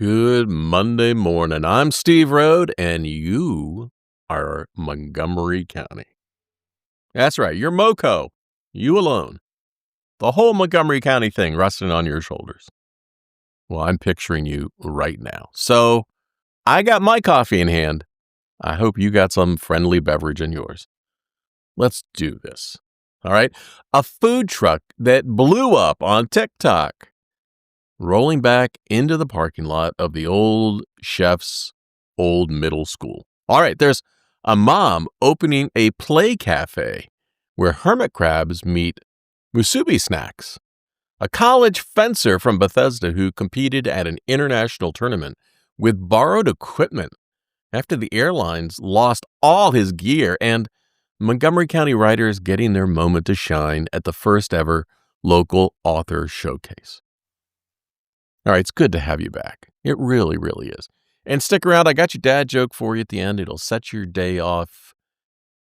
Good Monday morning. I'm Steve Rode, and you are Montgomery County. That's right. You're MoCo. You alone. The whole Montgomery County thing resting on your shoulders. Well, I'm picturing you right now. So I got my coffee in hand. I hope you got some friendly beverage in yours. Let's do this. All right. A food truck that blew up on TikTok, rolling back into the parking lot of the old chef's old middle school. All right, there's a mom opening a play cafe where hermit crabs meet musubi snacks. A college fencer from Bethesda who competed at an international tournament with borrowed equipment after the airlines lost all his gear, and Montgomery County writers getting their moment to shine at the first ever local author showcase. All right, it's good to have you back. It really, really is. And stick around. I got your dad joke for you at the end. It'll set your day off,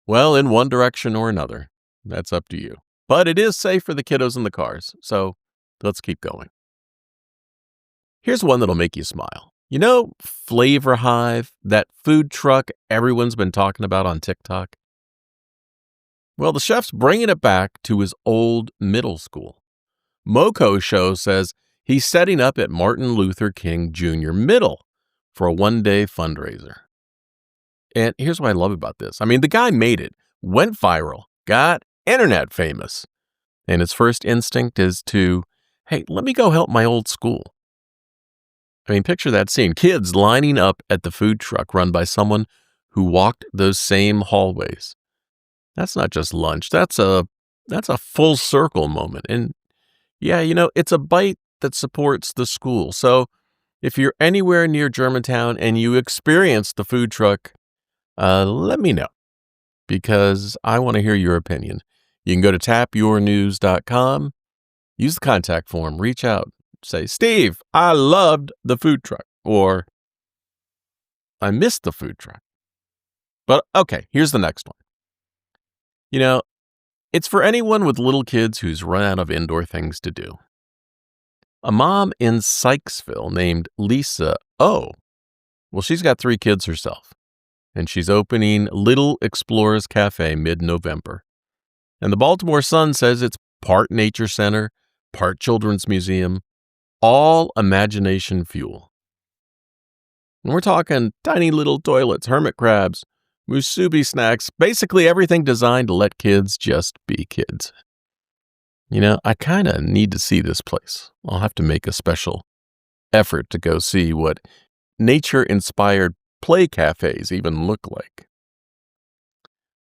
well, in one direction or another. That's up to you. But it is safe for the kiddos in the cars. So let's keep going. Here's one that'll make you smile. You know Flavor Hive, that food truck everyone's been talking about on TikTok? Well, the chef's bringing it back to his old middle school. MoCo Show says he's setting up at Martin Luther King Jr. Middle for a one-day fundraiser. And here's what I love about this. I mean, the guy made it, went viral, got internet famous. And his first instinct is to, hey, let me go help my old school. I mean, picture that scene. Kids lining up at the food truck run by someone who walked those same hallways. That's not just lunch. That's a full circle moment. And yeah, it's a bite that supports the school. So if you're anywhere near Germantown and you experience the food truck, let me know, because I want to hear your opinion. You can go to tapyournews.com, use the contact form, reach out, say, Steve, I loved the food truck, or I missed the food truck. But okay, here's the next one. It's for anyone with little kids who's run out of indoor things to do. A mom in Sykesville named Lisa O. Well, she's got 3 kids herself, and she's opening Little Explorers Cafe mid-November. And the Baltimore Sun says it's part nature center, part children's museum, all imagination fuel. And we're talking tiny little toilets, hermit crabs, musubi snacks, basically everything designed to let kids just be kids. I kind of need to see this place. I'll have to make a special effort to go see what nature-inspired play cafes even look like.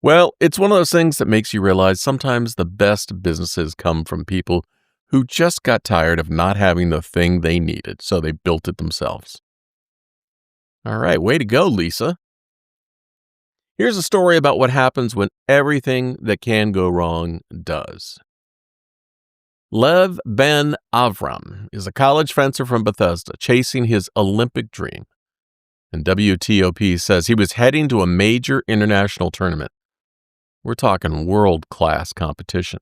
Well, it's one of those things that makes you realize sometimes the best businesses come from people who just got tired of not having the thing they needed, so they built it themselves. All right, way to go, Lisa. Here's a story about what happens when everything that can go wrong does. Lev Ben Avram is a college fencer from Bethesda chasing his Olympic dream. And WTOP says he was heading to a major international tournament. We're talking world-class competition.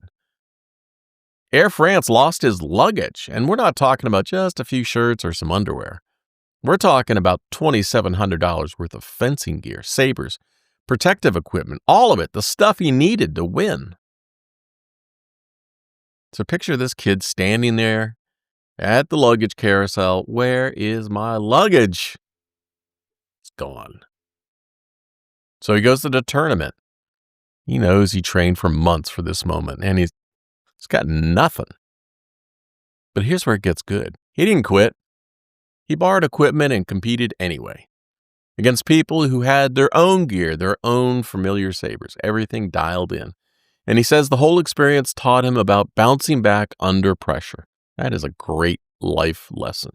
Air France lost his luggage, and we're not talking about just a few shirts or some underwear. We're talking about $2,700 worth of fencing gear, sabers, protective equipment, all of it, the stuff he needed to win. So picture this kid standing there at the luggage carousel. Where is my luggage? It's gone. So he goes to the tournament. He knows he trained for months for this moment, and he's got nothing. But here's where it gets good. He didn't quit. He borrowed equipment and competed anyway, against people who had their own gear, their own familiar sabers, everything dialed in. And he says the whole experience taught him about bouncing back under pressure. That is a great life lesson.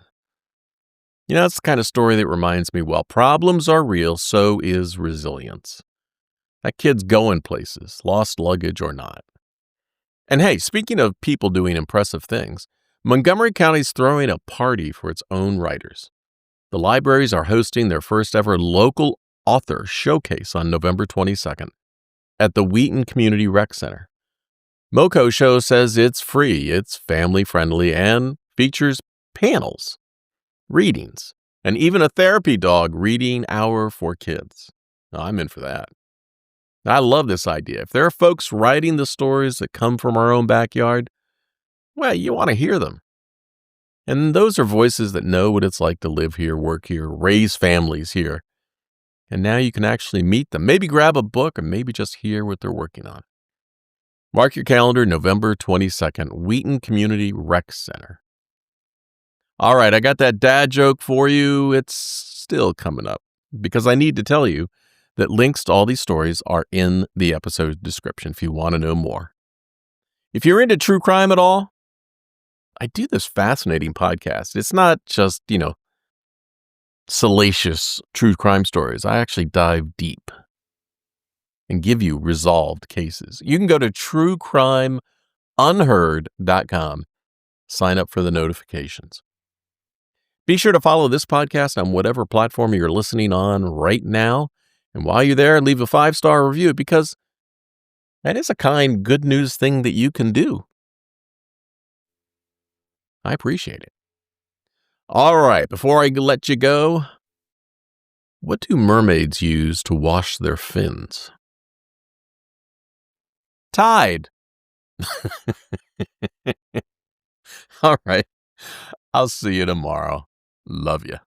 It's the kind of story that reminds me, while problems are real, so is resilience. That kid's going places, lost luggage or not. And hey, speaking of people doing impressive things, Montgomery County's throwing a party for its own writers. The libraries are hosting their first ever local author showcase on November 22nd at the Wheaton Community Rec Center. MoCo Show says it's free, it's family-friendly, and features panels, readings, and even a therapy dog reading hour for kids. I'm in for that. I love this idea. If there are folks writing the stories that come from our own backyard, well, you want to hear them. And those are voices that know what it's like to live here, work here, raise families here. And now you can actually meet them. Maybe grab a book and maybe just hear what they're working on. Mark your calendar, November 22nd, Wheaton Community Rec Center. All right, I got that dad joke for you. It's still coming up because I need to tell you that links to all these stories are in the episode description if you want to know more. If you're into true crime at all, I do this fascinating podcast. It's not just, salacious true crime stories. I actually dive deep and give you resolved cases. You can go to truecrimeunheard.com. Sign up for the notifications. Be sure to follow this podcast on whatever platform you're listening on right now. And while you're there, leave a 5-star review because that is a kind, good news thing that you can do. I appreciate it. All right, before I let you go, what do mermaids use to wash their fins? Tide. All right. I'll see you tomorrow. Love you.